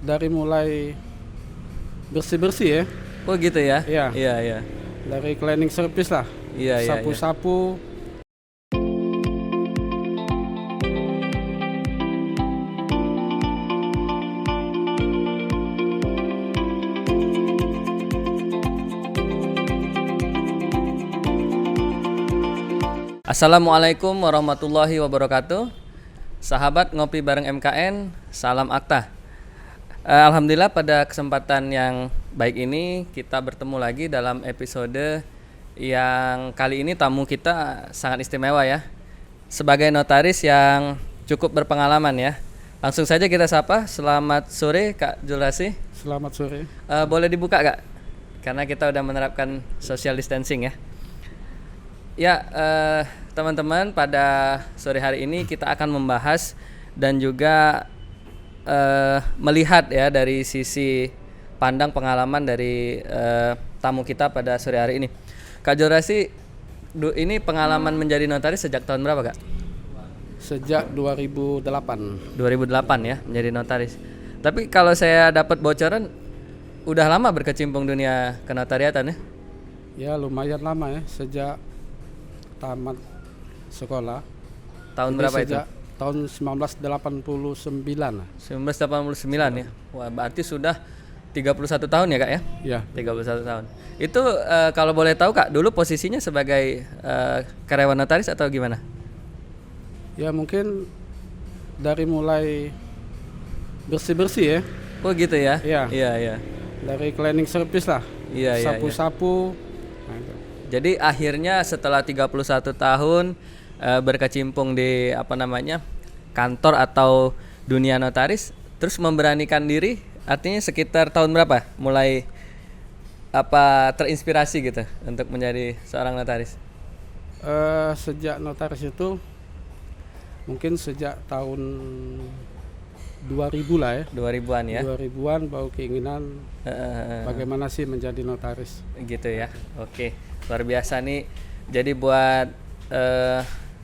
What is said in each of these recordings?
dari mulai bersih-bersih ya. Oh gitu ya? Iya. Iya, iya. Dari cleaning service lah. Iya, iya, iya. Sapu-sapu. Assalamualaikum warahmatullahi wabarakatuh. Sahabat ngopi bareng MKN, salam akta. Alhamdulillah pada kesempatan yang baik ini kita bertemu lagi dalam episode yang kali ini tamu kita sangat istimewa ya. Sebagai notaris yang cukup berpengalaman ya. Langsung saja kita sapa. Selamat sore Kak Julasi. Selamat sore. Boleh dibuka Kak? Karena kita udah menerapkan social distancing ya. Ya, teman-teman, pada sore hari ini kita akan membahas dan juga melihat ya dari sisi pandang pengalaman dari tamu kita pada sore hari ini. Kak Jorasi, ini pengalaman menjadi notaris sejak tahun berapa Kak? Sejak 2008. 2008 ya, menjadi notaris. Tapi kalau saya dapat bocoran, udah lama berkecimpung dunia kenotariatan ya? Ya lumayan lama ya, sejak tamat sekolah. Tahun Jadi berapa itu? sejak tahun 1989 lah. 1989 ya. Wah, berarti sudah 31 tahun ya Kak ya? Ya. 31 tahun. Itu kalau boleh tahu Kak, dulu posisinya sebagai karyawan notaris atau gimana? Ya mungkin dari mulai bersih-bersih ya. Oh gitu ya? Iya. Iya, iya. Dari cleaning service lah. Iya, iya, iya. Sapu-sapu. Nah, itu. Jadi akhirnya setelah 31 tahun berkecimpung di kantor atau dunia notaris, terus memberanikan diri, artinya sekitar tahun berapa mulai terinspirasi gitu untuk menjadi seorang notaris? Sejak notaris itu mungkin sejak tahun 2000 lah ya. 2000-an ya. 2000-an baru keinginan bagaimana sih menjadi notaris. Gitu ya. Oke, luar biasa nih. Jadi buat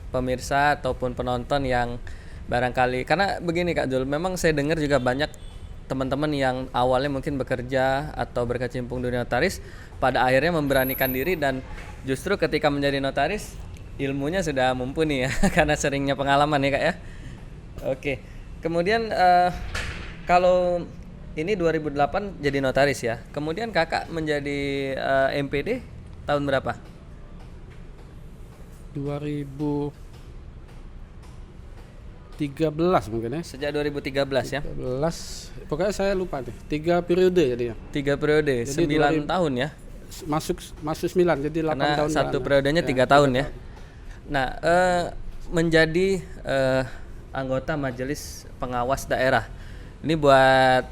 pemirsa ataupun penonton yang barangkali, karena begini Kak Jul, memang saya dengar juga banyak teman-teman yang awalnya mungkin bekerja atau berkecimpung dunia notaris, pada akhirnya memberanikan diri dan justru ketika menjadi notaris ilmunya sudah mumpuni ya karena seringnya pengalaman ya Kak ya. Oke. Kemudian kalau ini 2008 jadi notaris ya. Kemudian Kakak menjadi MPD tahun berapa? 2013 mungkin ya. Sejak 2013 ya. 13, pokoknya saya lupa deh. 3 periode jadinya. 3 periode, Jadi 9 tahun ya. Masuk 9 jadi 8 Karena tahun. satu jalan. periodenya 3 tahun ya. Nah, menjadi anggota Majelis Pengawas Daerah. Ini buat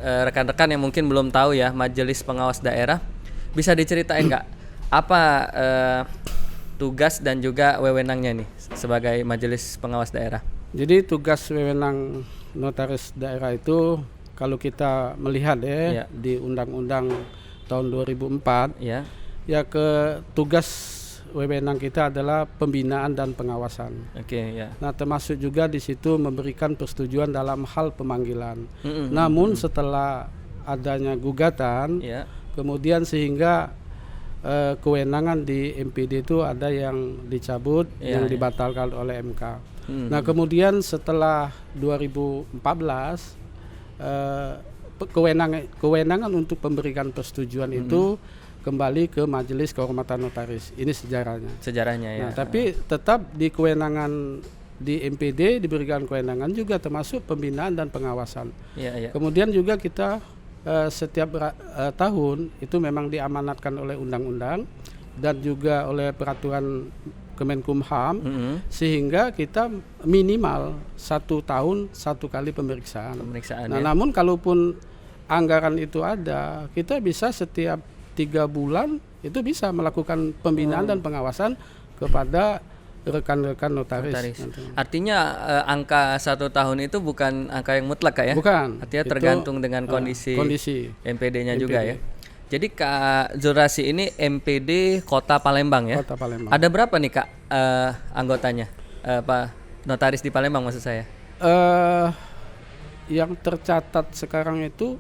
rekan-rekan yang mungkin belum tahu ya, Majelis Pengawas Daerah. Bisa diceritain nggak apa tugas dan juga wewenangnya nih sebagai Majelis Pengawas Daerah? Jadi tugas wewenang notaris daerah itu kalau kita melihat Ya. di Undang-Undang tahun 2004 Ya. tugas wewenang kita adalah pembinaan dan pengawasan. Oke, ya. Nah, termasuk juga di situ memberikan persetujuan dalam hal pemanggilan. Namun setelah adanya gugatan, Ya. kemudian sehingga kewenangan di MPD itu ada yang dicabut, yang dibatalkan oleh MK. Nah, kemudian setelah 2014 kewenangan untuk memberikan persetujuan itu kembali ke Majelis Kehormatan Notaris. Ini sejarahnya. Sejarahnya ya. Nah, tapi tetap di kewenangan di MPD diberikan kewenangan juga termasuk pembinaan dan pengawasan. Ya, ya. Kemudian juga kita setiap tahun itu memang diamanatkan oleh undang-undang dan juga oleh peraturan Kemenkumham, sehingga kita minimal 1 tahun 1 kali pemeriksaan. Nah, namun kalaupun anggaran itu ada, kita bisa setiap 3 bulan itu bisa melakukan pembinaan dan pengawasan kepada rekan-rekan notaris. Artinya angka 1 tahun itu bukan angka yang mutlak Kak ya? Bukan. Artinya tergantung dengan kondisi MPD-nya juga ya. Jadi Kak Zulrasi ini MPD Kota Palembang ya? Kota Palembang. Ada berapa nih Kak anggotanya? Notaris di Palembang maksud saya? yang tercatat sekarang itu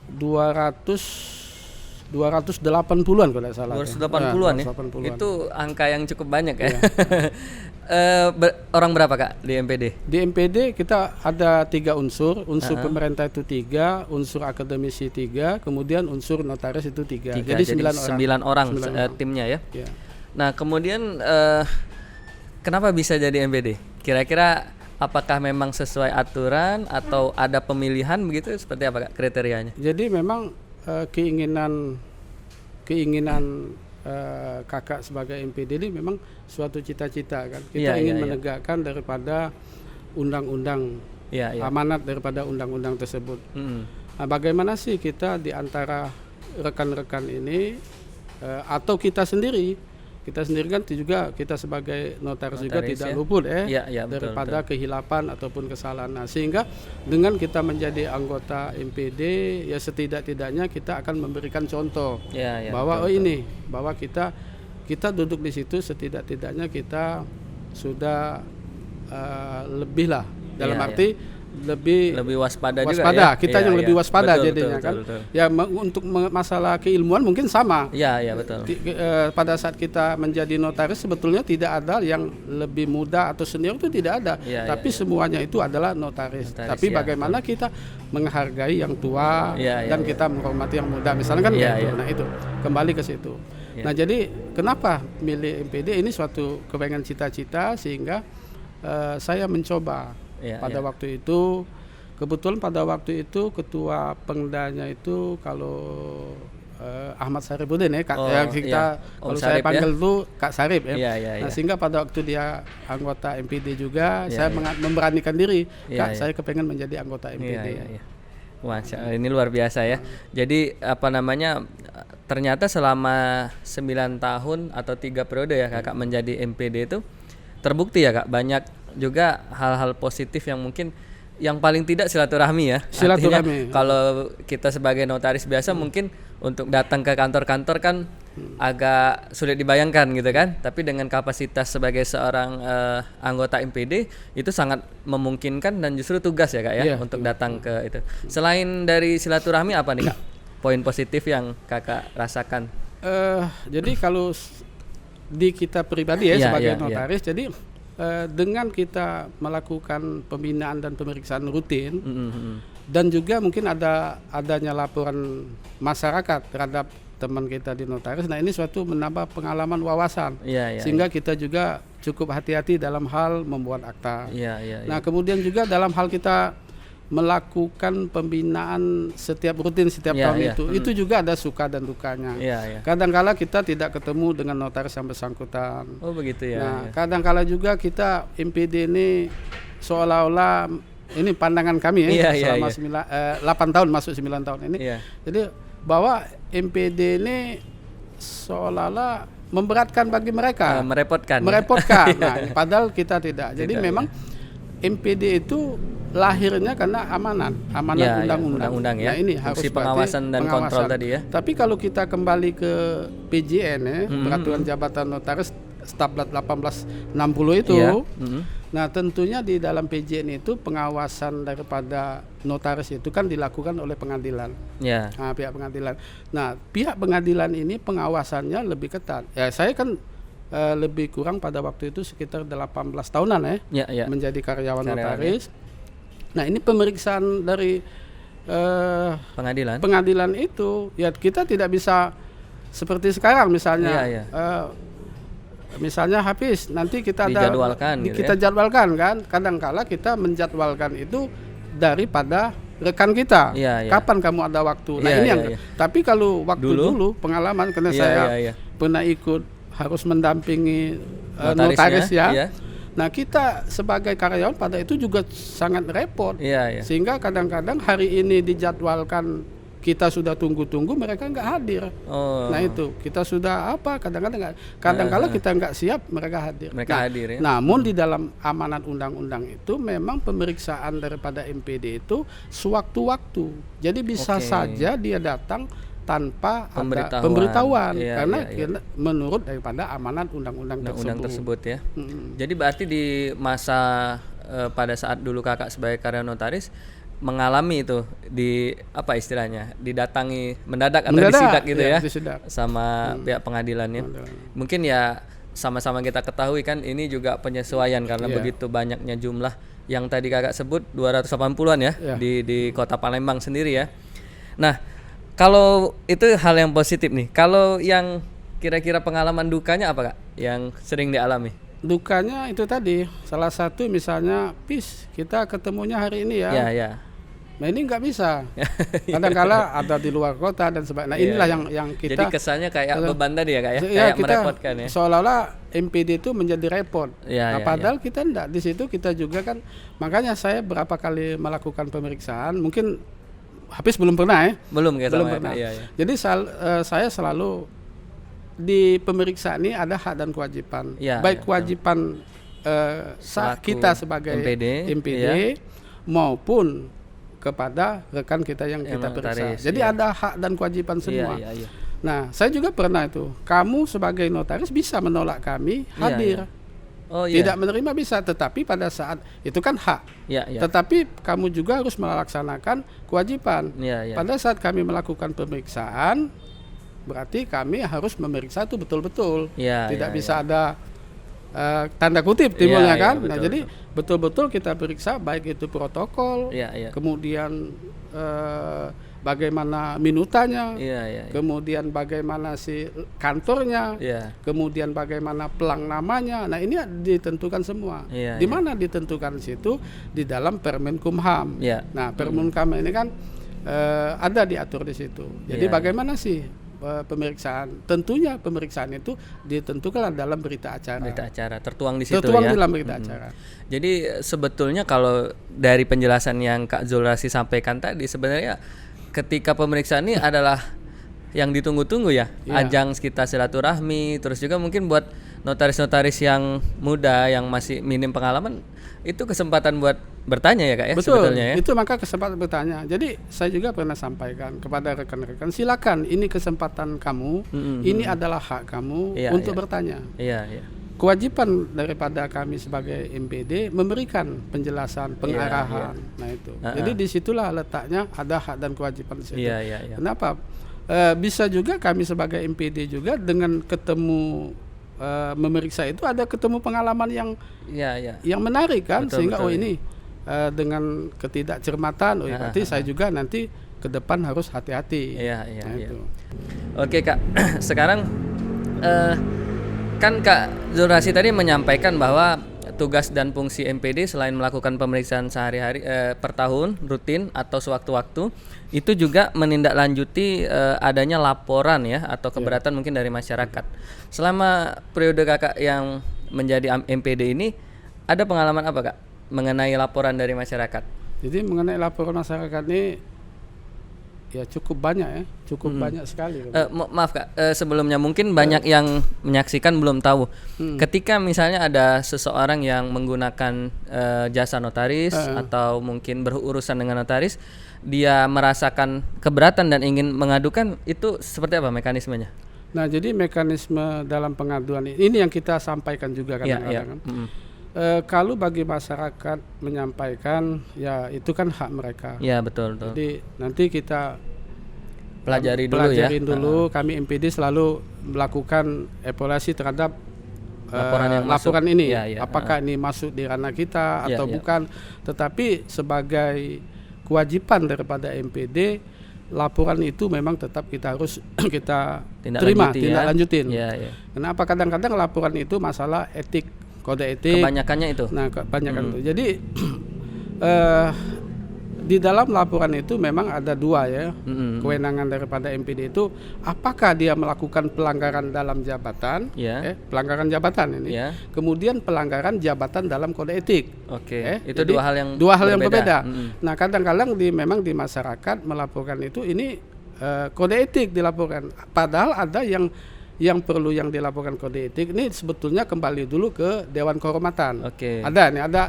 280-an kalau tidak salah. 280-an ya. 280-an. Itu angka yang cukup banyak ya. Orang berapa Kak di MPD? Di MPD kita ada 3 unsur pemerintah itu 3, unsur akademisi 3, kemudian unsur notaris itu 3. Jadi 9 orang timnya ya. Ya. Nah kemudian kenapa bisa jadi MPD? Kira-kira apakah memang sesuai aturan atau ada pemilihan begitu? Seperti apa Kak kriterianya? Jadi memang keinginan kakak sebagai MPD ini memang suatu cita-cita kan. Kita ingin menegakkan daripada undang-undang, amanat daripada undang-undang tersebut. Nah, bagaimana sih kita di antara rekan-rekan ini atau kita sendiri kan juga kita sebagai notaris juga tidak luput daripada kehilapan ataupun kesalahan. Nah, sehingga dengan kita menjadi anggota MPD ya setidak-tidaknya kita akan memberikan contoh bahwa bahwa kita duduk di situ setidak-tidaknya kita sudah lebih lah dalam arti lebih waspada juga ya. Kita yang lebih waspada jadinya kan. Ya untuk masalah keilmuan mungkin sama. Betul. Pada saat kita menjadi notaris sebetulnya tidak ada yang lebih muda atau senior, itu tidak ada. Tapi semuanya itu adalah notaris. Tapi bagaimana kita menghargai yang tua dan kita menghormati yang muda misalnya kan Nah itu kembali ke situ. Nah jadi kenapa milih MPD ini suatu kepengen cita-cita sehingga saya mencoba. Pada waktu itu kebetulan pada waktu itu ketua Pengdanya itu kalau Ahmad Saripudin kalau saya panggil itu Kak Sarip Nah sehingga pada waktu dia anggota MPD juga saya memberanikan diri saya kepengen menjadi anggota MPD. Wah ini luar biasa ya. Jadi ternyata selama 9 tahun atau 3 periode ya Kakak menjadi MPD itu terbukti ya Kak banyak juga hal-hal positif yang mungkin yang paling tidak silaturahmi ya. Artinya, kalau kita sebagai notaris biasa mungkin untuk datang ke kantor-kantor kan agak sulit dibayangkan gitu kan. Tapi dengan kapasitas sebagai seorang anggota MPD itu sangat memungkinkan dan justru tugas ya Kak ya untuk datang ke itu. Selain dari silaturahmi apa nih Kak poin positif yang Kakak rasakan? Jadi kalau di kita pribadi sebagai notaris jadi dengan kita melakukan pembinaan dan pemeriksaan rutin dan juga mungkin adanya laporan masyarakat terhadap teman kita di notaris. Nah ini suatu menambah pengalaman wawasan sehingga kita juga cukup hati-hati dalam hal membuat akta. Nah kemudian juga dalam hal kita melakukan pembinaan setiap tahun itu juga ada suka dan dukanya. Kadang-kala kita tidak ketemu dengan notaris yang bersangkutan. Oh begitu ya. Nah, kadang-kala juga kita MPD ini seolah-olah ini pandangan kami selama 8 tahun masuk 9 tahun ini. Jadi bahwa MPD ini seolah-olah memberatkan bagi mereka, merepotkan. Nah, padahal kita tidak. Jadi memang MPD itu lahirnya karena amanat undang-undang. Ya. Nah ini harus pengawasan dan kontrol tadi ya. Tapi kalau kita kembali ke PJN Peraturan Jabatan Notaris Stablat 1860 itu, nah tentunya di dalam PJN itu pengawasan daripada notaris itu kan dilakukan oleh pengadilan. Nah, pihak pengadilan. Nah pihak pengadilan ini pengawasannya lebih ketat. Ya saya kan lebih kurang pada waktu itu sekitar 18 tahunan menjadi karyawan notaris. Nah ini pemeriksaan dari pengadilan itu ya kita tidak bisa seperti sekarang misalnya misalnya Hafiz nanti kita jadwalkan kan. Kadang-kala kita menjadwalkan itu daripada rekan kita. Kapan kamu ada waktu. Nah ini yang tapi kalau waktu dulu pengalaman karena saya pernah ikut harus mendampingi notaris Nah kita sebagai karyawan pada itu juga sangat repot. Sehingga kadang-kadang hari ini dijadwalkan kita sudah tunggu-tunggu mereka nggak hadir. Nah itu kita sudah kadang-kadang kita nggak siap mereka hadir. Namun di dalam amanat undang-undang itu memang pemeriksaan daripada MPD itu sewaktu-waktu. Jadi bisa saja dia datang tanpa ada pemberitahuan karena menurut daripada amanat undang-undang tersebut ya. Jadi berarti di masa pada saat dulu Kakak sebagai karyawan notaris mengalami itu di apa istilahnya didatangi mendadak atau Mendadak, disidak gitu ya, ya disidak. sama pihak pengadilannya. Mungkin ya sama-sama kita ketahui kan ini juga penyesuaian karena begitu banyaknya jumlah yang tadi kakak sebut 280-an ya di kota Palembang sendiri ya. Nah kalau itu hal yang positif nih. Kalau yang kira-kira pengalaman dukanya apa kak yang sering dialami? Dukanya itu tadi salah satu misalnya kita ketemunya hari ini ya. Ya. Nah ini nggak bisa. Kadang-kala ada di luar kota dan sebagainya. Nah inilah yang kita. Jadi kesannya kayak beban tadi ya kak ya, Ya, kayak merepotkan ya. Seolah-olah MPD itu menjadi repot. Ya, Padahal kita enggak. Di situ kita juga kan. Makanya saya berapa kali melakukan pemeriksaan. Mungkin Hafiz belum pernah ya. Belum pernah. Ya. Jadi saya selalu di pemeriksaan ini ada hak dan kewajiban. Baik kewajiban kita sebagai MPD maupun kepada rekan kita yang kita periksa. Jadi ada hak dan kewajiban semua. Iya. Nah, saya juga pernah itu. Kamu sebagai notaris bisa menolak kami hadir. Tidak menerima bisa, tetapi pada saat itu kan hak. Tetapi kamu juga harus melaksanakan kewajiban. Pada saat kami melakukan pemeriksaan, berarti kami harus memeriksa itu betul-betul. Tidak bisa ada tanda kutip timbulnya kan. Betul, jadi betul-betul kita periksa baik itu protokol, kemudian bagaimana minutanya, kemudian bagaimana si kantornya, kemudian bagaimana pelang namanya. Nah ini ditentukan semua. Di mana ditentukan situ di dalam Permenkumham. Nah Permenkumham ini kan ada diatur di situ. Jadi bagaimana sih pemeriksaan? Tentunya pemeriksaan itu ditentukan dalam berita acara. Berita acara tertuang di situ tertuang dalam berita acara. Jadi sebetulnya kalau dari penjelasan yang Kak Zulrasi sampaikan tadi sebenarnya ketika pemeriksaan ini adalah yang ditunggu-tunggu ya. Ajang kita silaturahmi, terus juga mungkin buat notaris-notaris yang muda yang masih minim pengalaman itu kesempatan buat bertanya ya kak ya. Betul, sebetulnya ya. Itu maka kesempatan bertanya. Jadi saya juga pernah sampaikan kepada rekan-rekan, silakan ini kesempatan kamu, ini adalah hak kamu untuk bertanya. Kewajiban daripada kami sebagai MPD memberikan penjelasan, pengarahan. Nah itu. Jadi disitulah letaknya ada hak dan kewajiban di situ. Kenapa? Bisa juga kami sebagai MPD juga dengan ketemu memeriksa itu ada ketemu pengalaman yang menarik kan, sehingga ini dengan ketidakcermatan, berarti saya juga nanti ke depan harus hati-hati. Itu. Oke kak, sekarang kan Kak Zulrasi tadi menyampaikan bahwa tugas dan fungsi MPD selain melakukan pemeriksaan sehari-hari per tahun rutin atau sewaktu-waktu itu juga menindaklanjuti adanya laporan ya atau keberatan mungkin dari masyarakat. Selama periode kakak yang menjadi MPD ini ada pengalaman apa kak mengenai laporan dari masyarakat? Jadi mengenai laporan masyarakat ini ya cukup banyak ya, banyak sekali. Maaf kak, sebelumnya mungkin banyak yang menyaksikan belum tahu. Ketika misalnya ada seseorang yang menggunakan jasa notaris atau mungkin berurusan dengan notaris, dia merasakan keberatan dan ingin mengadukan, itu seperti apa mekanismenya? Nah jadi mekanisme dalam pengaduan ini yang kita sampaikan juga kadang-kadang. Kalau bagi masyarakat menyampaikan, ya itu kan hak mereka. Ya betul. Jadi nanti kita pelajarin dulu. Kami MPD selalu melakukan evaluasi terhadap laporan ini. Apakah ini masuk di ranah kita atau bukan. Tetapi sebagai kewajiban daripada MPD, laporan itu memang tetap kita harus kita tindak lanjutin. Kenapa kadang-kadang laporan itu masalah etik, kode etik. Kebanyakannya itu. Nah, kebanyakan itu. Jadi di dalam laporan itu memang ada dua ya kewenangan daripada MPD itu, apakah dia melakukan pelanggaran dalam jabatan, pelanggaran jabatan ini, kemudian pelanggaran jabatan dalam kode etik. Itu jadi, dua hal yang berbeda. Nah, kadang-kadang memang di masyarakat melaporkan itu ini kode etik dilaporkan, padahal ada yang perlu yang dilaporkan kode etik ini sebetulnya kembali dulu ke Dewan Kehormatan. Ada.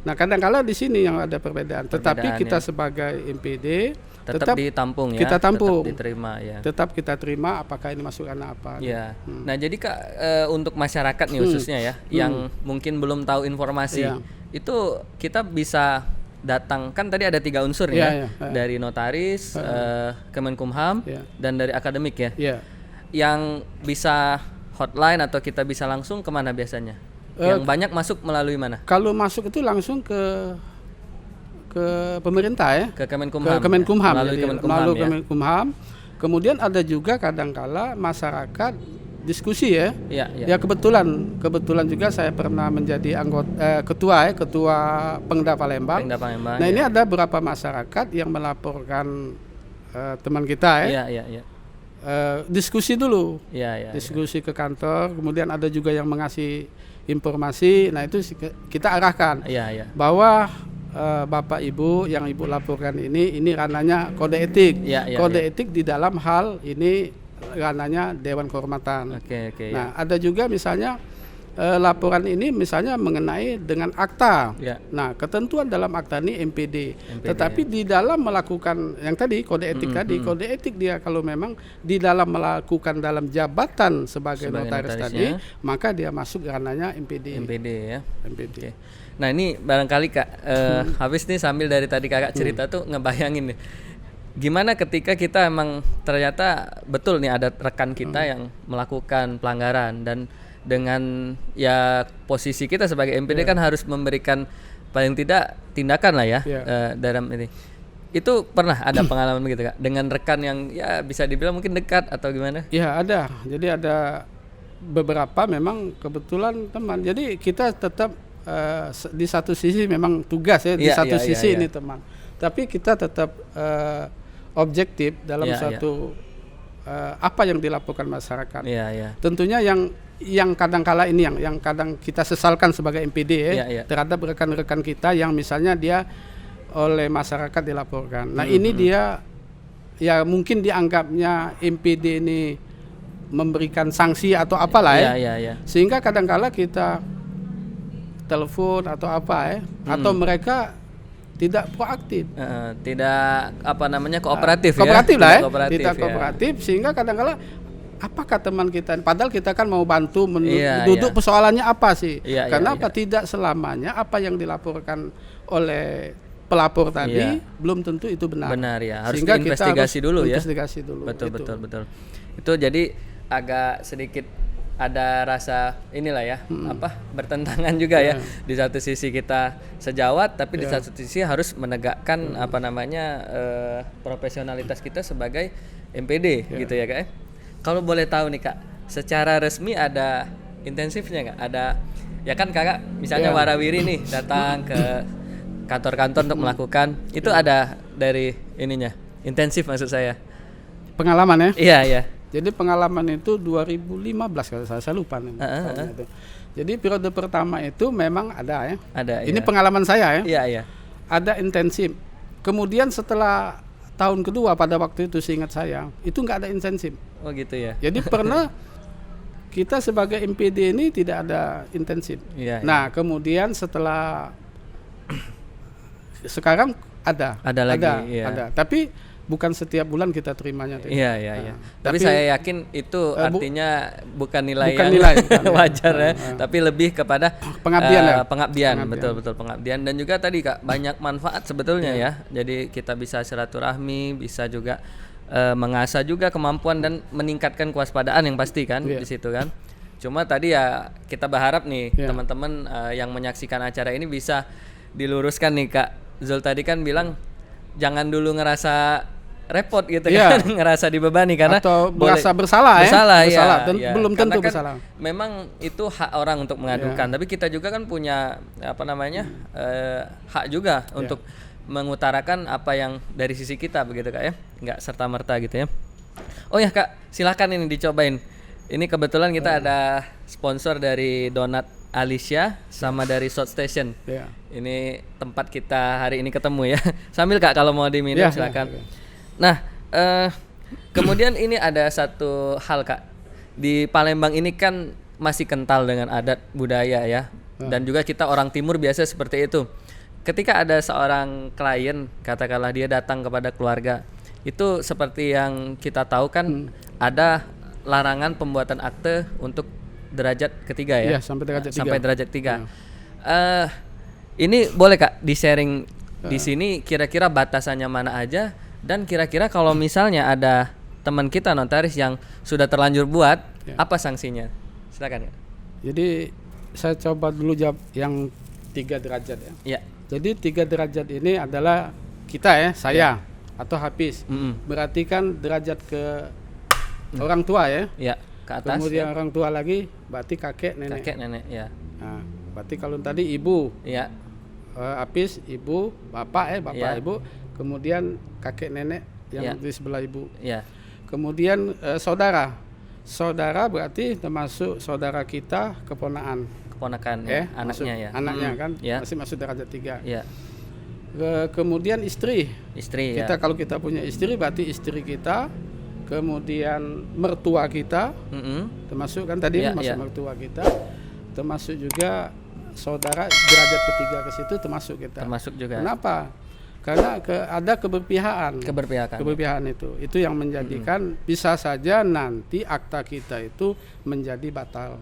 Nah, kadang-kala di sini yang ada perbedaan. Tetapi kita sebagai MPD tetap ditampung ya. Kita tampung. Tetap diterima ya. Tetap kita terima apakah ini masuk ranah apa. Nah, jadi Kak untuk masyarakat nih khususnya ya yang mungkin belum tahu informasi. Itu kita bisa datang, kan tadi ada 3 unsur ya, dari notaris, Kemenkumham, dan dari akademik ya. Yang bisa hotline atau kita bisa langsung kemana biasanya? Yang banyak masuk melalui mana? Kalau masuk itu langsung ke pemerintah ya, ke Kemenkumham, melalui Kemenkumham. Kemudian ada juga kadangkala masyarakat diskusi ya. Ya kebetulan juga saya pernah menjadi anggota ketua Pengda Palembang. Nah ini ada beberapa masyarakat yang melaporkan teman kita ya. Diskusi dulu, diskusi ke kantor. Kemudian ada juga yang mengasih informasi. Nah itu kita arahkan bahwa Bapak Ibu yang Ibu laporkan ini ranahnya kode etik. Kode etik di dalam hal ini ranahnya Dewan Kehormatan. Nah, ada juga misalnya laporan ini misalnya mengenai dengan akta. Nah, ketentuan dalam akta ini MPD. Tetapi di dalam melakukan yang tadi kode etik kode etik dia kalau memang di dalam melakukan dalam jabatan sebagai notaris tadi, maka dia masuk ranahnya MPD. MPD. Nah ini barangkali Kak, habis nih sambil dari tadi Kakak cerita tuh ngebayangin nih, gimana ketika kita emang ternyata betul nih ada rekan kita yang melakukan pelanggaran, dan dengan ya posisi kita sebagai MPD kan harus memberikan paling tidak tindakan lah ya dalam ini. Itu pernah ada pengalaman begitu Kak dengan rekan yang ya bisa dibilang mungkin dekat atau gimana? Ya ada, jadi ada beberapa memang kebetulan teman. Jadi kita tetap di satu sisi memang tugas ya, di satu sisi ini teman. Tapi kita tetap objektif dalam satu apa yang dilaporkan masyarakat. Tentunya yang kadang-kala ini yang kadang kita sesalkan sebagai MPD terhadap rekan-rekan kita yang misalnya dia oleh masyarakat dilaporkan. Nah ini dia ya mungkin dianggapnya MPD ini memberikan sanksi atau apalah sehingga kadang-kala kita telepon atau apa atau mereka tidak proaktif, tidak apa namanya kooperatif lah tidak kooperatif sehingga kadang-kala apakah teman kita padahal kita kan mau bantu duduk persoalannya apa sih karena tidak selamanya apa yang dilaporkan oleh pelapor tadi belum tentu itu benar harus sehingga investigasi dulu ya. Betul. Itu jadi agak sedikit ada rasa inilah ya bertentangan juga ya. Di satu sisi kita sejawat tapi di satu sisi harus menegakkan apa namanya profesionalitas kita sebagai MPD gitu ya Kak. Kalau boleh tahu nih Kak, secara resmi ada intensifnya nggak? Ada ya kan Kakak misalnya warawiri nih datang ke kantor-kantor untuk melakukan itu ada dari ininya intensif maksud saya pengalaman ya. Iya. Jadi pengalaman itu 2015 kalau saya lupa nih. Jadi periode pertama itu memang ada ya. Ini pengalaman saya ya. Iya. Ada intensif. Kemudian setelah tahun kedua pada waktu itu seingat saya itu nggak ada intensif. Oh gitu ya. Jadi pernah kita sebagai MPD ini tidak ada intensif. Nah kemudian setelah sekarang ada lagi. Tapi bukan setiap bulan kita terimanya. Iya. Tapi saya yakin itu artinya bukan nilai wajar ya, tapi lebih kepada pengabdian. Betul pengabdian, dan juga tadi Kak banyak manfaat sebetulnya ya. Jadi kita bisa silaturahmi, bisa juga mengasah juga kemampuan dan meningkatkan kewaspadaan yang pasti kan di situ kan. Cuma tadi ya kita berharap nih teman-teman yang menyaksikan acara ini bisa diluruskan nih Kak. Zul tadi kan bilang jangan dulu ngerasa repot gitu kan, ngerasa dibebani karena atau merasa bersalah belum tentu kan bersalah. Memang itu hak orang untuk mengadukan, tapi kita juga kan punya apa namanya hak juga untuk mengutarakan apa yang dari sisi kita begitu Kak ya, nggak serta merta gitu ya. Oh ya Kak, silakan ini dicobain. Ini kebetulan kita ada sponsor dari Donat Alicia sama dari Shot Station. Ini tempat kita hari ini ketemu ya. Sambil Kak kalau mau diminum silakan. Nah, kemudian ini ada satu hal Kak. Di Palembang ini kan masih kental dengan adat budaya ya. Dan juga kita orang timur biasa seperti itu. Ketika ada seorang klien, katakanlah dia datang kepada keluarga, itu seperti yang kita tahu kan ada larangan pembuatan akte untuk derajat ketiga ya. Sampai derajat 3. Sampai derajat 3. Ini boleh Kak di-sharing Di sini kira-kira batasannya mana aja, dan kira-kira kalau misalnya ada teman kita notaris yang sudah terlanjur buat, apa sanksinya? Silakan ya. Jadi saya coba dulu jawab yang 3 derajat ya. Ya. Jadi 3 derajat ini adalah kita ya, saya atau Hafiz. Berarti kan derajat ke orang tua ya. Ya, ke atas. Kemudian orang tua lagi berarti kakek nenek. Kakek nenek ya. Nah, berarti kalau tadi ibu, Ya. Hafiz ibu, bapak Ya. ibu, kemudian kakek nenek yang Ya. di sebelah ibu. Ya. Kemudian saudara. Saudara berarti termasuk saudara kita keponakan. Keponakan ya, anaknya masuk, ya. Anaknya kan Ya. masih masuk derajat 3. Ya. Kemudian istri. Istri Kita ya. kalau kita punya istri berarti istri kita, kemudian mertua kita, termasuk kan tadi Ya, masuk ya. mertua kita, termasuk juga saudara derajat ketiga ke situ termasuk kita. Termasuk juga. Kenapa? Karena ada keberpihakan. Keberpihakan. Itu yang menjadikan bisa saja nanti akta kita itu menjadi batal.